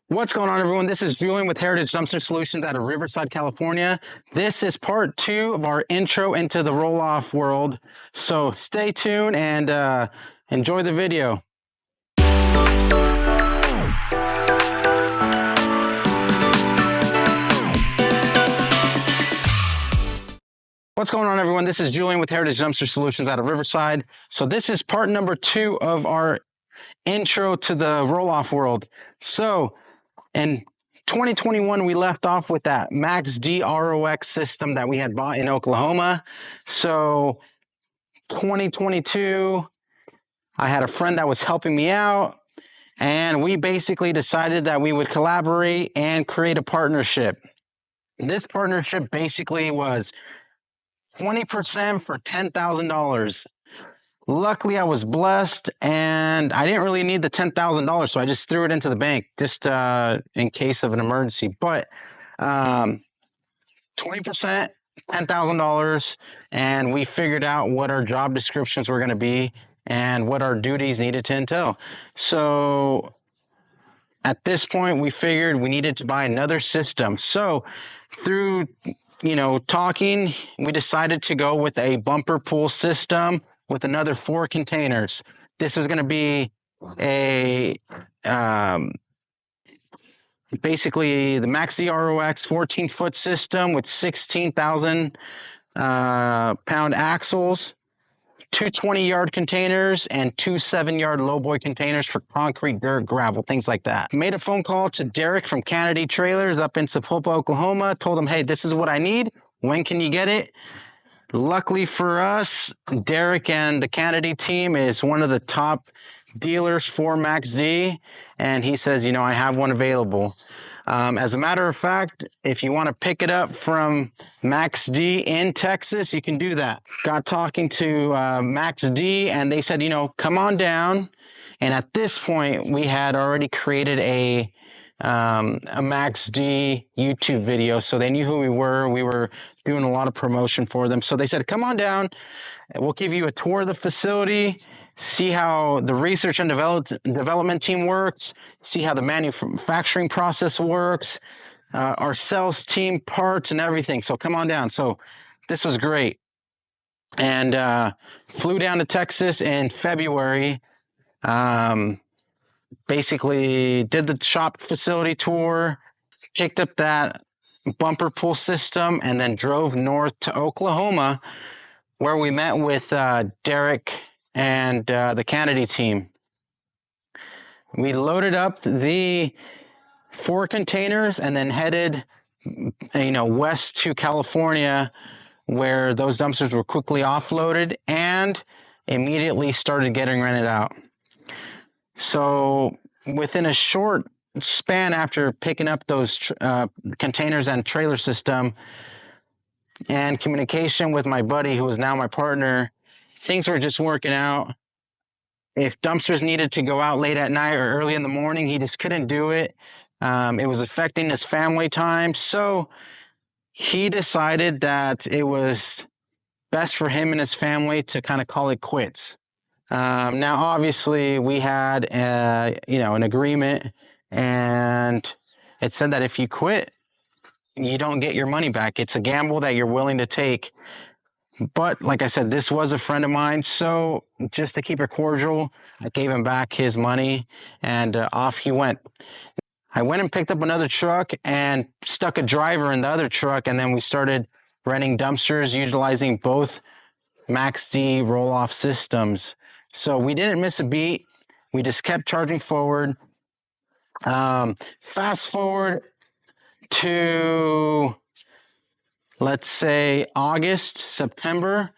What's going on, everyone? This is Julian with Heritage Dumpster Solutions out of Riverside, California. This is part 2 of our intro into the roll-off world. So stay tuned and enjoy the video. What's going on, everyone? This is Julian with Heritage Dumpster Solutions out of Riverside. So this is part number 2 of our intro to the roll-off world. So in 2021, we left off with that Max D ROX system that we had bought in Oklahoma. So 2022, I had a friend that was helping me out, and we basically decided that we would collaborate and create a partnership. This partnership basically was 20% for $10,000. Luckily, I was blessed, and I didn't really need the $10,000, so I just threw it into the bank just in case of an emergency. But 20%, $10,000, and we figured out what our job descriptions were going to be and what our duties needed to entail. So at this point, we figured we needed to buy another system. So through talking, we decided to go with a bumper pull system with another 4 containers. This was going to be a basically the Max D ROX 14-foot system with 16,000 pound axles, 2 20-yard containers, and 2 7-yard lowboy containers for concrete, dirt, gravel, things like that. Made a phone call to Derek from Kennedy Trailers up in Sapulpa, Oklahoma. Told him, hey, this is what I need. When can you get it? Luckily for us, Derek and the Kennedy team is one of the top dealers for Max D, and he says, I have one available. As a matter of fact, if you want to pick it up from Max D in Texas, you can do that. Got talking to Max D, and they said, come on down. And at this point, we had already created a Max D YouTube video, so they knew who we were. We were doing a lot of promotion for them. So they said, come on down. We'll give you a tour of the facility, see how the research and development team works, see how the manufacturing process works, our sales team, parts, and everything. So come on down. So this was great. And flew down to Texas in February. Basically did the shop facility tour, picked up that bumper pull system, and then drove north to Oklahoma, where we met with Derek and the Kennedy team. We loaded up the 4 containers and then headed, west to California, where those dumpsters were quickly offloaded and immediately started getting rented out. So within a short span after picking up those containers and trailer system and communication with my buddy, who is now my partner, things were just working out. If dumpsters needed to go out late at night or early in the morning, he just couldn't do it. It was affecting his family time. So he decided that it was best for him and his family to kind of call it quits. Now, obviously, we had, an agreement, and it said that if you quit, you don't get your money back. It's a gamble that you're willing to take. But like I said, this was a friend of mine. So just to keep it cordial, I gave him back his money, and off he went. I went and picked up another truck and stuck a driver in the other truck, and then we started renting dumpsters utilizing both Max D roll-off systems. So we didn't miss a beat. We just kept charging forward. Fast forward to, let's say, August, September.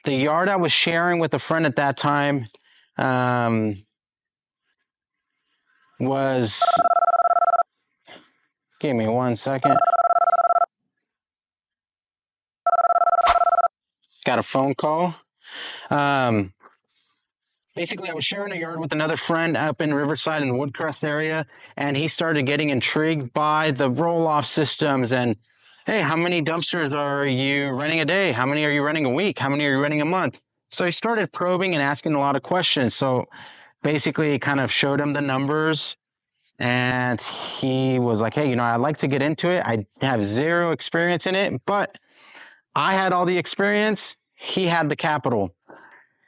The yard I was sharing with a friend at that time was... Give me 1 second. Got a phone call. Basically, I was sharing a yard with another friend up in Riverside in the Woodcrest area, and he started getting intrigued by the roll-off systems and, hey, how many dumpsters are you renting a day? How many are you renting a week? How many are you renting a month? So he started probing and asking a lot of questions. So basically, it kind of showed him the numbers And he was like, hey, I'd like to get into it. I have zero experience in it, but I had all the experience. He had the capital.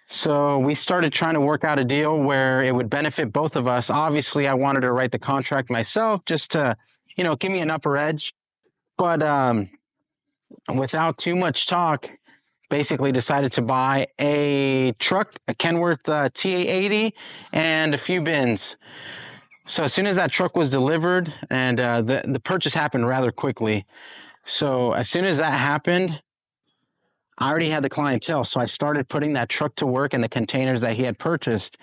So we started trying to work out a deal where it would benefit both of us. Obviously, I wanted to write the contract myself just to, give me an upper edge. But without too much talk, basically decided to buy a truck, a Kenworth TA80, and a few bins. So as soon as that truck was delivered, and the purchase happened rather quickly. So as soon as that happened, I already had the clientele. So I started putting that truck to work in the containers that he had purchased.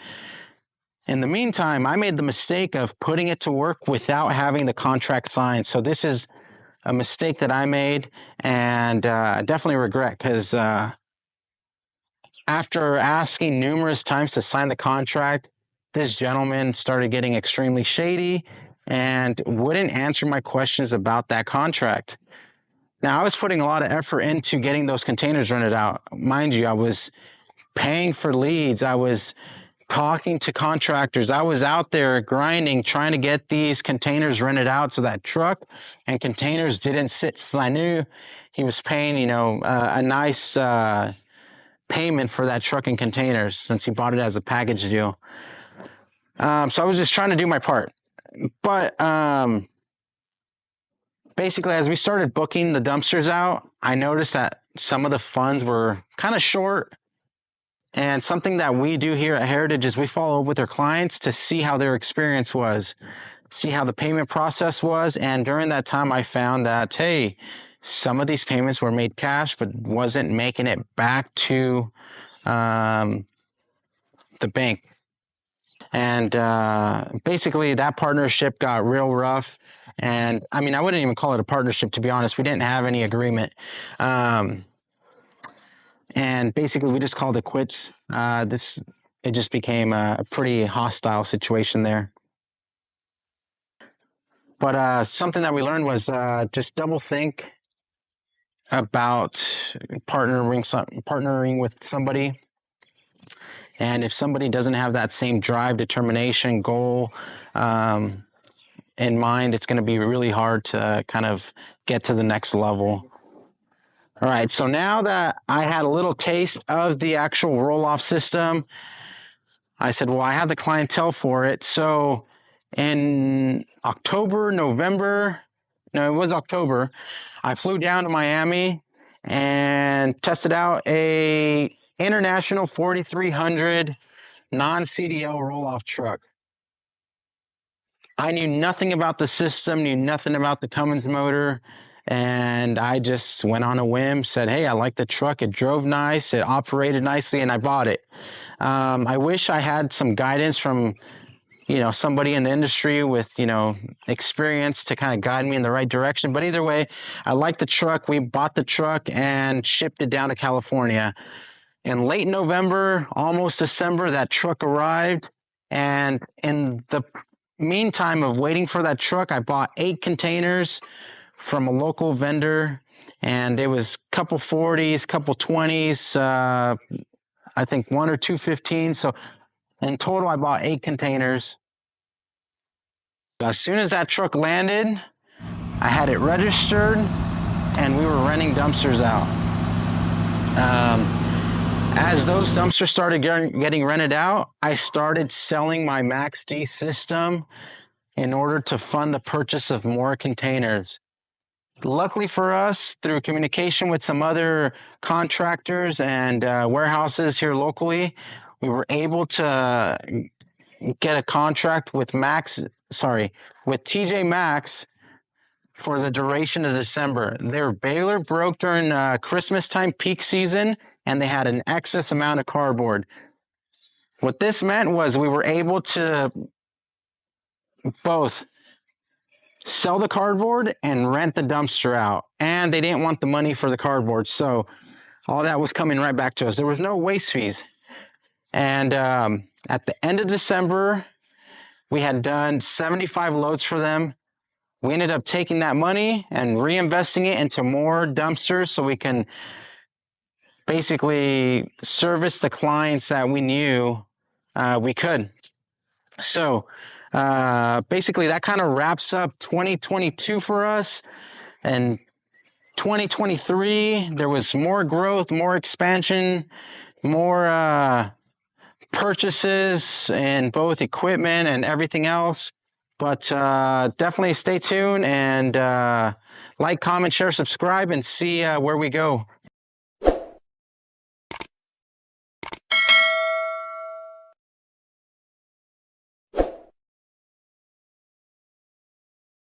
In the meantime, I made the mistake of putting it to work without having the contract signed. So this is a mistake that I made, and I definitely regret, because after asking numerous times to sign the contract, this gentleman started getting extremely shady and wouldn't answer my questions about that contract. Now, I was putting a lot of effort into getting those containers rented out. Mind you, I was paying for leads. I was talking to contractors. I was out there grinding, trying to get these containers rented out so that truck and containers didn't sit. So I knew he was paying, a nice payment for that truck and containers since he bought it as a package deal. So I was just trying to do my part. But basically, as we started booking the dumpsters out, I noticed that some of the funds were kind of short. And something that we do here at Heritage is we follow up with our clients to see how their experience was, see how the payment process was. And during that time, I found that, hey, some of these payments were made cash, but wasn't making it back to the bank. And basically, that partnership got real rough. And I mean, I wouldn't even call it a partnership, to be honest. We didn't have any agreement. And basically, we just called it quits. It just became a pretty hostile situation there. But something that we learned was just double think about partnering with somebody. And if somebody doesn't have that same drive, determination, goal in mind, it's going to be really hard to kind of get to the next level. All right, so now that I had a little taste of the actual roll-off system, I said, well, I have the clientele for it. So in October, it was October, I flew down to Miami and tested out a International 4300 non-CDL roll-off truck. I knew nothing about the system, knew nothing about the Cummins motor, and I just went on a whim, said, hey, I like the truck. It drove nice, it operated nicely, and I bought it. I wish I had some guidance from, somebody in the industry with, experience to kind of guide me in the right direction. But either way, I liked the truck. We bought the truck and shipped it down to California. In late November, almost December, that truck arrived. And in the meantime of waiting for that truck, I bought 8 containers from a local vendor, and it was a couple 40s, couple 20s, I think 1 or 2 15s. So in total, I bought 8 containers. As soon as that truck landed, I had it registered, and we were renting dumpsters out. As those dumpsters started getting rented out, I started selling my Max D system in order to fund the purchase of more containers. Luckily for us, through communication with some other contractors and warehouses here locally, we were able to get a contract with TJ Maxx for the duration of December. Their baler broke during Christmas time peak season, and they had an excess amount of cardboard. What this meant was we were able to both sell the cardboard and rent the dumpster out. And they didn't want the money for the cardboard. So all that was coming right back to us. There was no waste fees. And at the end of December, we had done 75 loads for them. We ended up taking that money and reinvesting it into more dumpsters so we can basically service the clients that we knew we could. So Basically, that kind of wraps up 2022 for us. And 2023, there was more growth, more expansion, more purchases in both equipment and everything else. But definitely stay tuned and like, comment, share, subscribe, and see where we go.